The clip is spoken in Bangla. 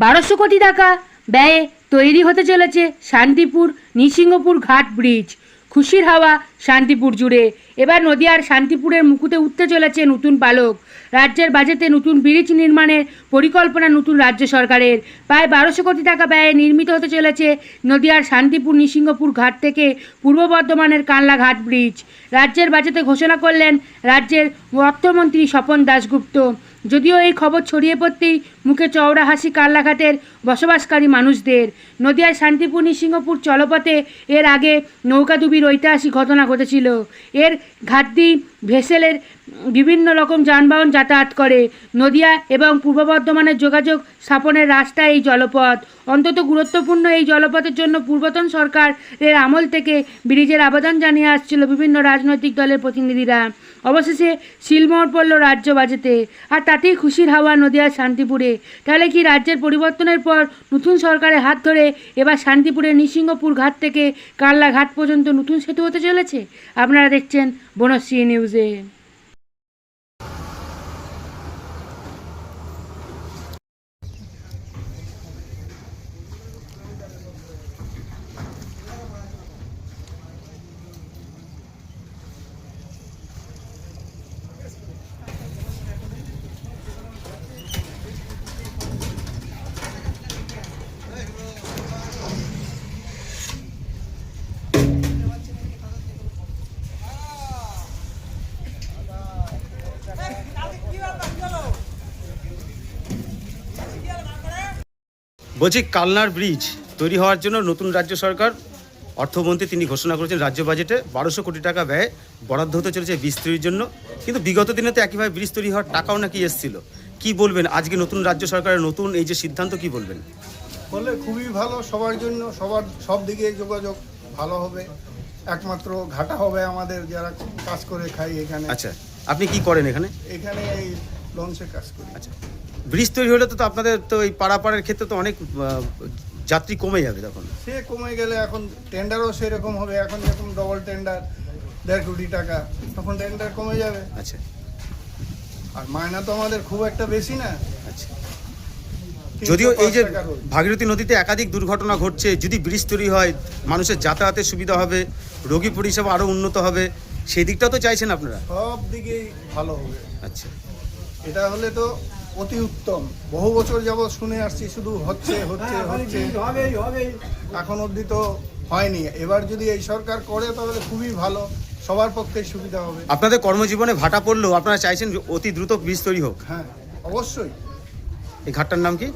1200 কোটি টাকা ব্যয়ে তৈরি হতে চলেছে শান্তিপুর নৃসিংহপুর ঘাট ব্রিজ। খুশির হাওয়া শান্তিপুর জুড়ে। এবার নদিয়ার শান্তিপুরের মুকুটে উঠতে চলেছে নতুন পালক। রাজ্যের বাজেটে নতুন ব্রিজ নির্মাণের পরিকল্পনা নতুন রাজ্য সরকারের। প্রায় 1200 কোটি টাকা ব্যয়ে নির্মিত হতে চলেছে নদিয়ার শান্তিপুর নৃসিংহপুর ঘাট থেকে পূর্ব বর্ধমানের কানলা ঘাট ব্রিজ। রাজ্যের বাজেটে ঘোষণা করলেন রাজ্যের অর্থমন্ত্রী স্বপন দাশগুপ্ত। যদিও এই খবর ছড়িয়ে পড়তেই মুখে চওড়া হাসি কাল্লাঘাটের বসবাসকারী মানুষদের। নদিয়ার শান্তিপুর নৃসিংহপুর জলপথে এর আগে নৌকাডুবির ঐতিহাসিক ঘটনা ঘটেছিল। এর ঘাট দিয়ে ভেসেলের বিভিন্ন রকম যানবাহন যাতায়াত করে। নদিয়া এবং পূর্ব বর্ধমানের যোগাযোগ স্থাপনের রাস্তা এই জলপথ। অন্তত গুরুত্বপূর্ণ এই জলপথের জন্য পূর্বতন সরকারের আমল থেকে ব্রিজের আবেদন জানিয়ে আসছিল বিভিন্ন রাজনৈতিক দলের প্রতিনিধিরা। অবশেষে সিলমোহর পড়ল রাজ্য বাজেটে, আর তাতেই খুশির হাওয়া নদিয়ার শান্তিপুরে। তাহলে কি রাজ্যের পরিবর্তনের পর নতুন সরকারের হাত ধরে এবার শান্তিপুরের নৃসিংহপুর ঘাট থেকে কানলা ঘাট পর্যন্ত নতুন সেতু হতে চলেছে? আপনারা দেখছেন বনশ্রী নিউজে। বলছি, কালনার ব্রিজ তৈরি হওয়ার জন্য নতুন রাজ্য সরকার অর্থমন্ত্রী তিনি ঘোষণা করেছেন রাজ্য বাজেটে 1200 কোটি টাকা ব্যয় বরাদ্দ হতে চলেছে ব্রিজ তৈরির জন্য। কিন্তু বিগত দিনে তো একইভাবে ব্রিজ তৈরি হওয়ার টাকাও নাকি এসেছিল। কি বলবেন আজকে নতুন রাজ্য সরকারের নতুন এই যে সিদ্ধান্ত, কি বলবেন? বললে খুবই ভালো, সবার জন্য, সব দিকে যোগাযোগ ভালো হবে। একমাত্র ঘাটা হবে আমাদের যারা কাজ করে খাই এখানে। আচ্ছা, আপনি কি করেন এখানে? এখানে এই লঞ্চে কাজ করি। আচ্ছা, ব্রিজ তৈরি হলে তো আপনাদের তো এই পাড়াপাড়ের ক্ষেত্রে তো অনেক যাত্রী কমে যাবে তখন। সে কমে গেলে এখন টেন্ডারও সেরকম হবে। এখন যেরকম ডবল টেন্ডার 1.5 কোটি টাকা, তখন টেন্ডার কমে যাবে। আচ্ছা, আর মায়না তো আমাদের খুব একটা বেশি না। আচ্ছা, যদিও এই যে 305 টাকা রোজ। ভাগীরথী নদীতে একাধিক দুর্ঘটনা ঘটছে, যদি ব্রিজ তৈরি হয় মানুষের যাতায়াতের সুবিধা হবে, রোগী পরিষেবা আরও উন্নত হবে, সেই দিকটাও তো চাইছেন আপনারা? সব দিকেই ভালো হবে। আচ্ছা, এটা হলে তো অতি উত্তম। বহু বছর যাবৎ শুনে আসছি শুধু হচ্ছে হচ্ছে হচ্ছে, এখন অবধি তো হয়নি। এবার যদি এই সরকার করে তাহলে খুবই ভালো, সবার পক্ষে সুবিধা হবে। আপনাদের কর্মজীবনে ভাটা পড়লেও আপনারা চাইছেন অতি দ্রুত ব্রিজ তৈরি হোক। হ্যাঁ, অবশ্যই। এই ঘাটটার নাম কি?